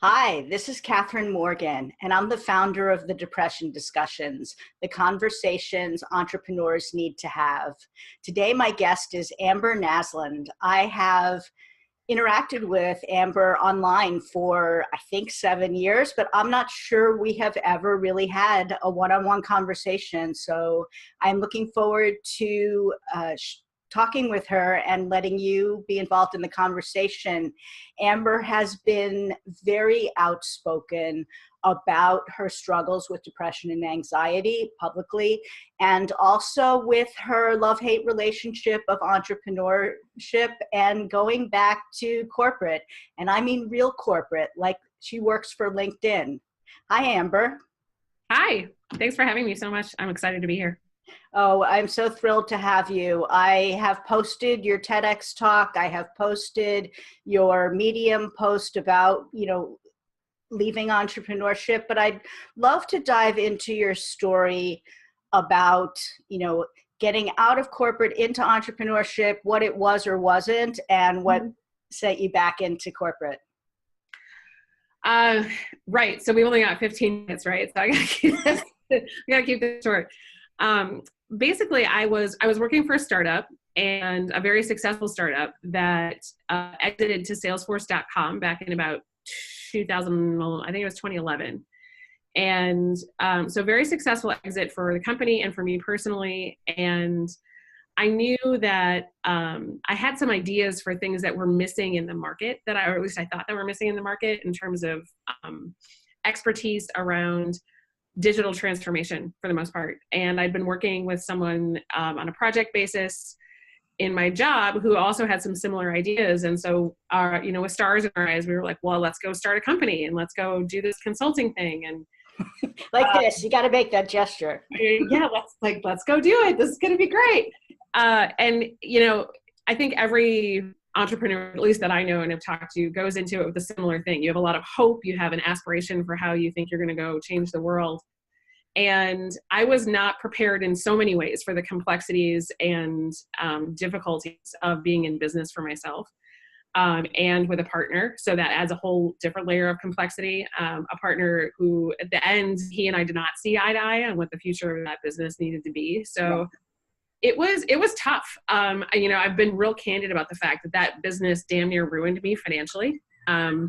Hi, this is Catherine Morgan, and I'm the founder of the Depression Discussions, the conversations entrepreneurs need to have. Today, my guest is Amber Naslund. I have interacted with Amber online for, I think, 7 years, but I'm not sure we have ever really had a one-on-one conversation. So I'm looking forward to talking with her and letting you be involved in the conversation. Amber has been very outspoken about her struggles with depression and anxiety publicly, and also with her love-hate relationship of entrepreneurship and going back to corporate. And I mean real corporate, like she works for LinkedIn. Hi, Amber. Hi, thanks for having me so much. I'm excited to be here. Oh, I'm so thrilled to have you. I have posted your TEDx talk. I have posted your Medium post about, leaving entrepreneurship, but I'd love to dive into your story about, getting out of corporate into entrepreneurship, what it was or wasn't, and what set you back into corporate. Right. So we only got 15 minutes, right? So I gotta keep this short. Basically, I was working for a startup, and a very successful startup that exited to Salesforce.com back in about 2000, I think it was 2011. And so very successful exit for the company and for me personally. And I knew that I had some ideas for things that were missing in the market or at least I thought that were missing in the market in terms of expertise around digital transformation for the most part. And I'd been working with someone on a project basis in my job who also had some similar ideas. And so, with stars in our eyes, we were like, well, let's go start a company and let's go do this consulting thing. And like this, you got to make that gesture. Yeah, let's go do it. This is going to be great. I think every entrepreneur, at least that I know and have talked to, goes into it with a similar thing. You have a lot of hope. You have an aspiration for how you think you're going to go change the world. And I was not prepared in so many ways for the complexities and difficulties of being in business for myself and with a partner. So that adds a whole different layer of complexity. A partner who, at the end, he and I did not see eye to eye on what the future of that business needed to be. So it was tough. I've been real candid about the fact that business damn near ruined me financially. I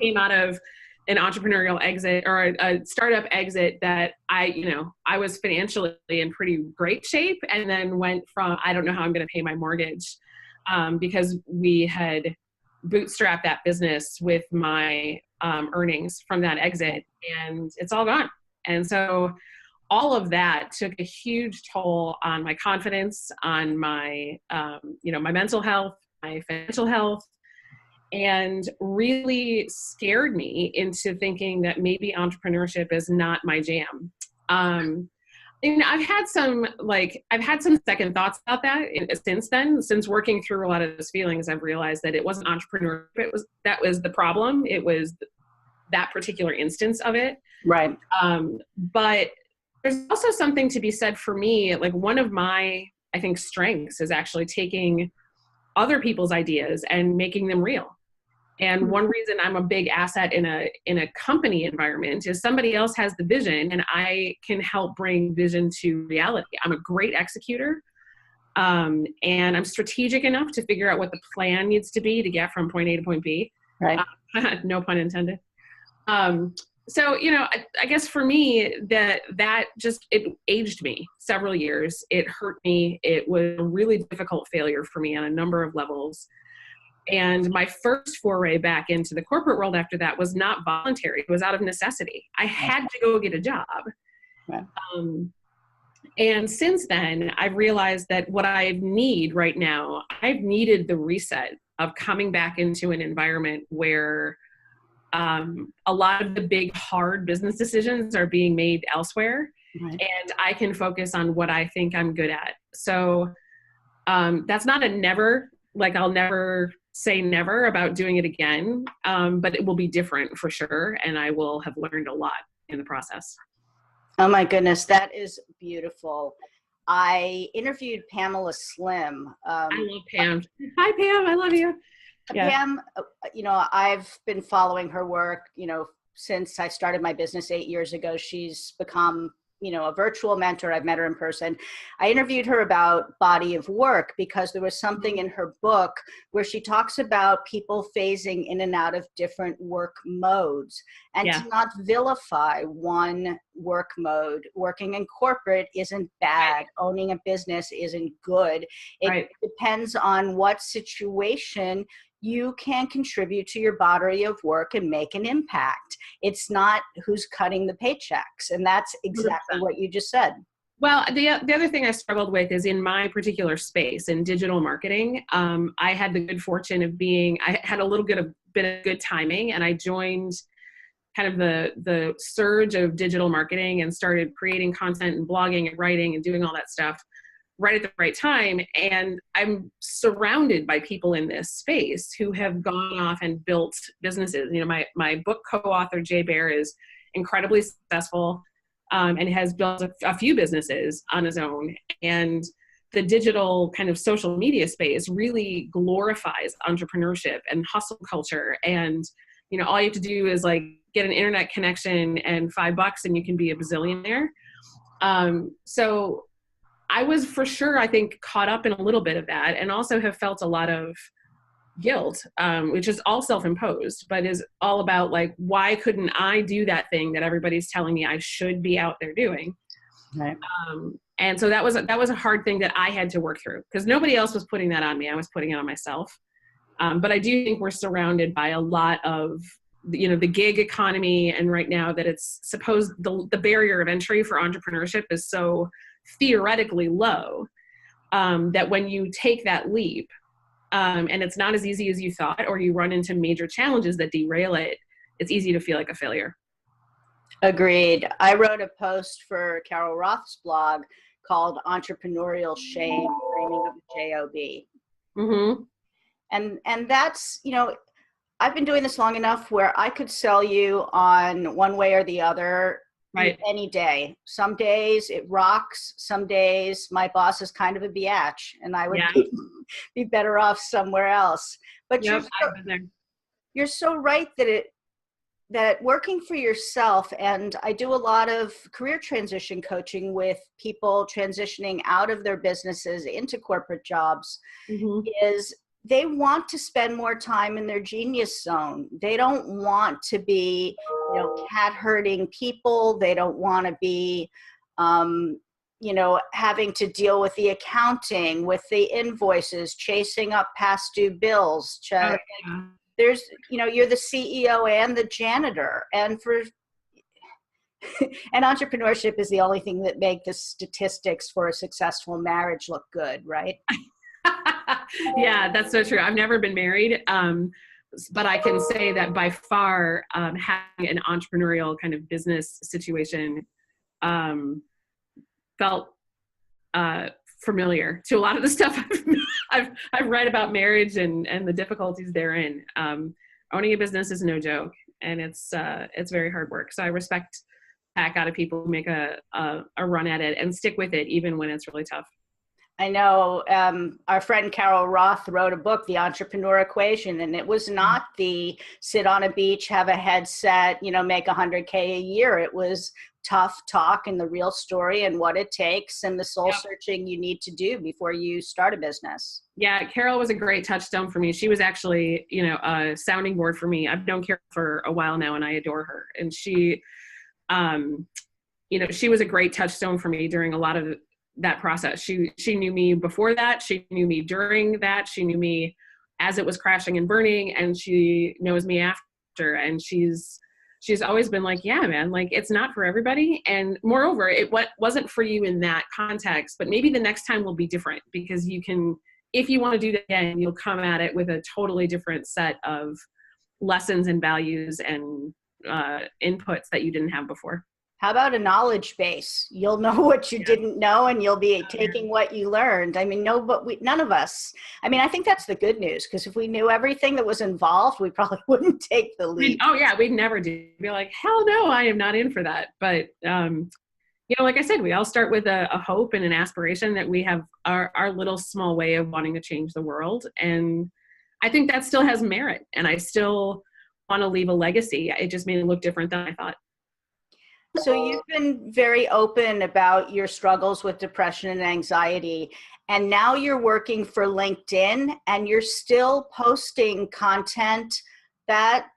came out of an entrepreneurial exit or a startup exit that I was financially in pretty great shape, and then went from, I don't know how I'm going to pay my mortgage because we had bootstrapped that business with my earnings from that exit, and it's all gone. And so all of that took a huge toll on my confidence, on my, my mental health, my financial health, and really scared me into thinking that maybe entrepreneurship is not my jam. I've had some second thoughts about that since then. Since working through a lot of those feelings, I've realized that it wasn't entrepreneurship. That was the problem. It was that particular instance of it. Right. But there's also something to be said for me. Like, one of my, I think, strengths is actually taking other people's ideas and making them real. And one reason I'm a big asset in a company environment is somebody else has the vision and I can help bring vision to reality. I'm a great executor. And I'm strategic enough to figure out what the plan needs to be to get from point A to point B. Right. No pun intended. So, I guess for me, that just, it aged me several years. It hurt me. It was a really difficult failure for me on a number of levels. And my first foray back into the corporate world after that was not voluntary. It was out of necessity. I had to go get a job. Right. And since then, I've realized that what I need right now, I've needed the reset of coming back into an environment where a lot of the big, hard business decisions are being made elsewhere. Right. And I can focus on what I think I'm good at. So that's not a never, like I'll never say never about doing it again, but it will be different for sure. And I will have learned a lot in the process. Oh my goodness, that is beautiful. I interviewed Pamela Slim. I love Pam. Hi, Pam. I love you. Yeah. Pam, I've been following her work, since I started my business 8 years ago. She's become, a virtual mentor. I've met her in person. I interviewed her about body of work because there was something in her book where she talks about people phasing in and out of different work modes, and Yeah. to not vilify one work mode. Working in corporate isn't bad. Right. Owning a business isn't good. It Right. depends on what situation you can contribute to your body of work and make an impact. It's not who's cutting the paychecks. And that's exactly 100%. what you just said. Well, the other thing I struggled with is in my particular space in digital marketing. I had the good fortune of I had a little bit of good timing, and I joined kind of the surge of digital marketing and started creating content and blogging and writing and doing all that stuff right at the right time. And I'm surrounded by people in this space who have gone off and built businesses. My book co-author, Jay Bear, is incredibly successful and has built a few businesses on his own. And the digital kind of social media space really glorifies entrepreneurship and hustle culture. And, all you have to do is like get an internet connection and $5 and you can be a bazillionaire. So I was for sure, I think, caught up in a little bit of that, and also have felt a lot of guilt, which is all self-imposed, but is all about like, why couldn't I do that thing that everybody's telling me I should be out there doing? Right. And so that was a hard thing that I had to work through because nobody else was putting that on me. I was putting it on myself. But I do think we're surrounded by a lot of, the gig economy. And right now that it's supposed the barrier of entry for entrepreneurship is so theoretically low that when you take that leap and it's not as easy as you thought, or you run into major challenges that derail it, it's easy to feel like a failure. Agreed. I wrote a post for Carol Roth's blog called Entrepreneurial Shame, Dreaming of a Job. Mm-hmm. And that's, I've been doing this long enough where I could sell you on one way or the other. Right. Any day. Some days it rocks. Some days my boss is kind of a biatch and I would be better off somewhere else. But you're so right that working for yourself, and I do a lot of career transition coaching with people transitioning out of their businesses into corporate jobs, is they want to spend more time in their genius zone. They don't want to be, cat herding people. They don't want to be, having to deal with the accounting, with the invoices, chasing up past due bills. There's, you're the CEO and the janitor. And and entrepreneurship is the only thing that make the statistics for a successful marriage look good, right? Yeah, that's so true. I've never been married, but I can say that by far having an entrepreneurial kind of business situation felt familiar to a lot of the stuff I've read about marriage and the difficulties therein. Owning a business is no joke, and it's very hard work. So I respect the heck out of people who make a run at it and stick with it even when it's really tough. I know our friend Carol Roth wrote a book, The Entrepreneur Equation, and it was not the sit on a beach, have a headset, make $100K a year. It was tough talk and the real story and what it takes and the soul searching you need to do before you start a business. Yeah, Carol was a great touchstone for me. She was actually, a sounding board for me. I've known Carol for a while now and I adore her. And she, she was a great touchstone for me during a lot of that process. She knew me before that. She knew me during that. She knew me as it was crashing and burning, and she knows me after. And she's always been like, yeah, man, like it's not for everybody. And moreover, it wasn't for you in that context, but maybe the next time will be different because you can, if you want to do that again, you'll come at it with a totally different set of lessons and values and inputs that you didn't have before. How about a knowledge base? You'll know what you didn't know, and you'll be taking what you learned. I mean, none of us. I mean, I think that's the good news, because if we knew everything that was involved, we probably wouldn't take the leap. We'd never do. We'd be like, hell no, I am not in for that. But like I said, we all start with a hope and an aspiration that we have our little small way of wanting to change the world. And I think that still has merit, and I still want to leave a legacy. It just made it look different than I thought. So you've been very open about your struggles with depression and anxiety, and now you're working for LinkedIn, and you're still posting content that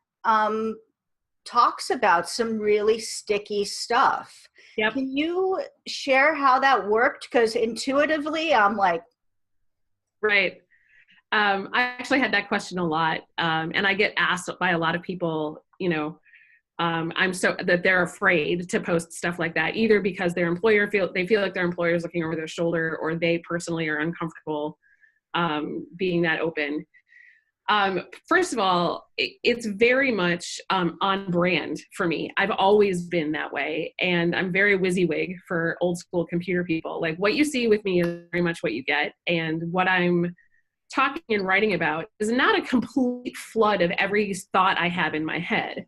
talks about some really sticky stuff. Yep. Can you share how that worked? Because intuitively, I'm like, right. I actually had that question a lot, and I get asked by a lot of people, I'm so that they're afraid to post stuff like that, either because their employer feel like their employer is looking over their shoulder, or they personally are uncomfortable being that open. First of all, it's very much on brand for me. I've always been that way, and I'm very WYSIWYG for old school computer people. Like, what you see with me is very much what you get, and what I'm talking and writing about is not a complete flood of every thought I have in my head,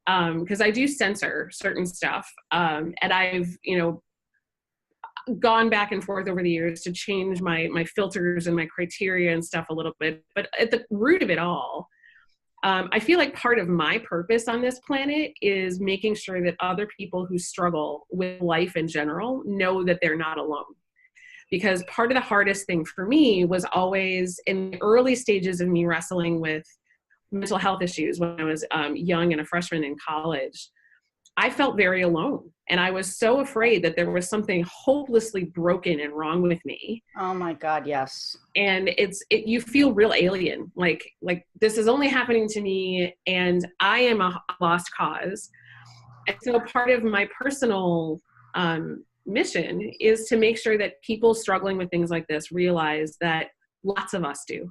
because I do censor certain stuff, and I've gone back and forth over the years to change my filters and my criteria and stuff a little bit. But at the root of it all, I feel like part of my purpose on this planet is making sure that other people who struggle with life in general know that they're not alone. Because part of the hardest thing for me was always in the early stages of me wrestling with mental health issues when I was young and a freshman in college. I felt very alone, and I was so afraid that there was something hopelessly broken and wrong with me. oh my God, yes. And you feel real alien, like this is only happening to me, and I am a lost cause. And so part of my personal mission is to make sure that people struggling with things like this realize that lots of us do.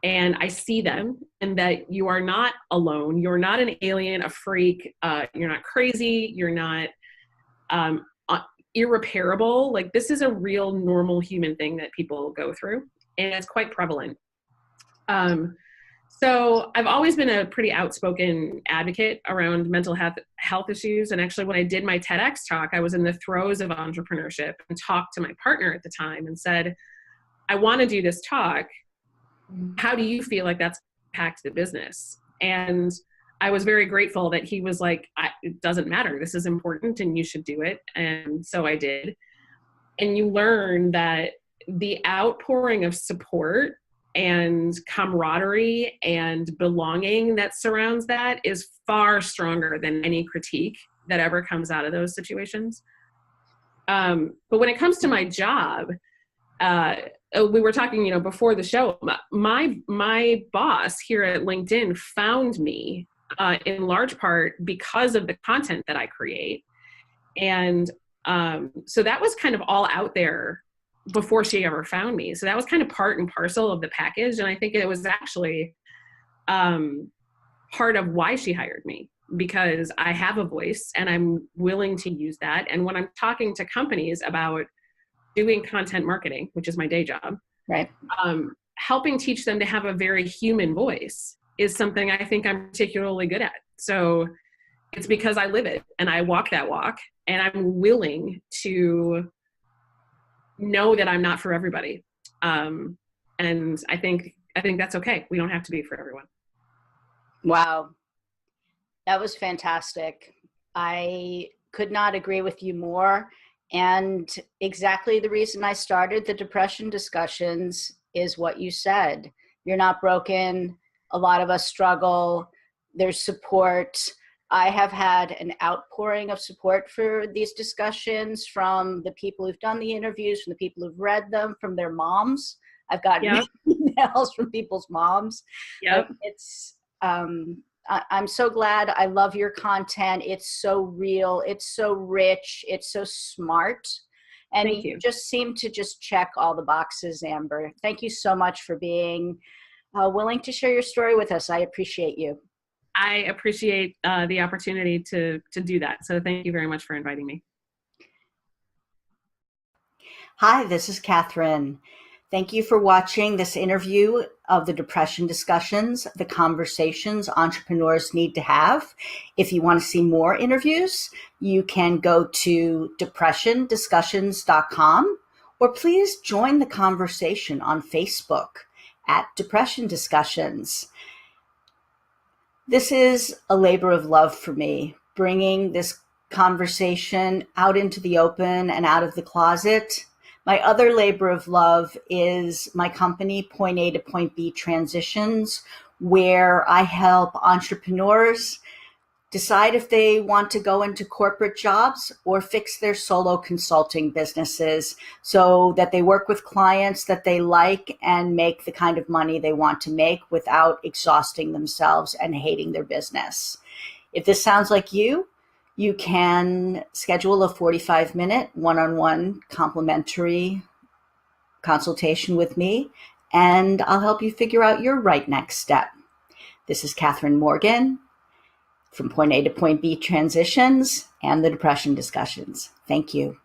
And I see them, and that you are not alone. You're not an alien, a freak. You're not crazy. You're not irreparable. Like, this is a real normal human thing that people go through, and it's quite prevalent. So I've always been a pretty outspoken advocate around mental health issues. And actually, when I did my TEDx talk, I was in the throes of entrepreneurship and talked to my partner at the time and said, I want to do this talk. How do you feel like that's impacted the business? And I was very grateful that he was like, it doesn't matter. This is important and you should do it. And so I did. And you learn that the outpouring of support and camaraderie and belonging that surrounds that is far stronger than any critique that ever comes out of those situations. But when it comes to my job, we were talking, before the show, my boss here at LinkedIn found me in large part because of the content that I create. And so that was kind of all out there before she ever found me. So that was kind of part and parcel of the package. And I think it was actually part of why she hired me, because I have a voice and I'm willing to use that. And when I'm talking to companies about doing content marketing, which is my day job, right, helping teach them to have a very human voice is something I think I'm particularly good at. So it's because I live it and I walk that walk, and I'm willing to know that I'm not for everybody. And I think that's okay. We don't have to be for everyone. Wow. That was fantastic. I could not agree with you more. And exactly the reason I started the depression discussions is what you said. You're not broken. A lot of us struggle. There's support. I have had an outpouring of support for these discussions from the people who've done the interviews, from the people who've read them, from their moms. I've gotten emails from people's moms. Yep. I'm so glad. I love your content. It's so real. It's so rich. It's so smart. And you just seem to just check all the boxes, Amber. Thank you so much for being willing to share your story with us. I appreciate you. I appreciate the opportunity to do that. So thank you very much for inviting me. Hi, this is Catherine. Thank you for watching this interview of the Depression Discussions, the conversations entrepreneurs need to have. If you want to see more interviews, you can go to depressiondiscussions.com, or please join the conversation on Facebook at Depression Discussions. This is a labor of love for me, bringing this conversation out into the open and out of the closet. My other labor of love is my company, Point A to Point B Transitions, where I help entrepreneurs decide if they want to go into corporate jobs or fix their solo consulting businesses so that they work with clients that they like and make the kind of money they want to make without exhausting themselves and hating their business. If this sounds like you can schedule a 45-minute one-on-one complimentary consultation with me, and I'll help you figure out your right next step. This is Catherine Morgan from Point A to Point B Transitions and the Depression Discussions. Thank you.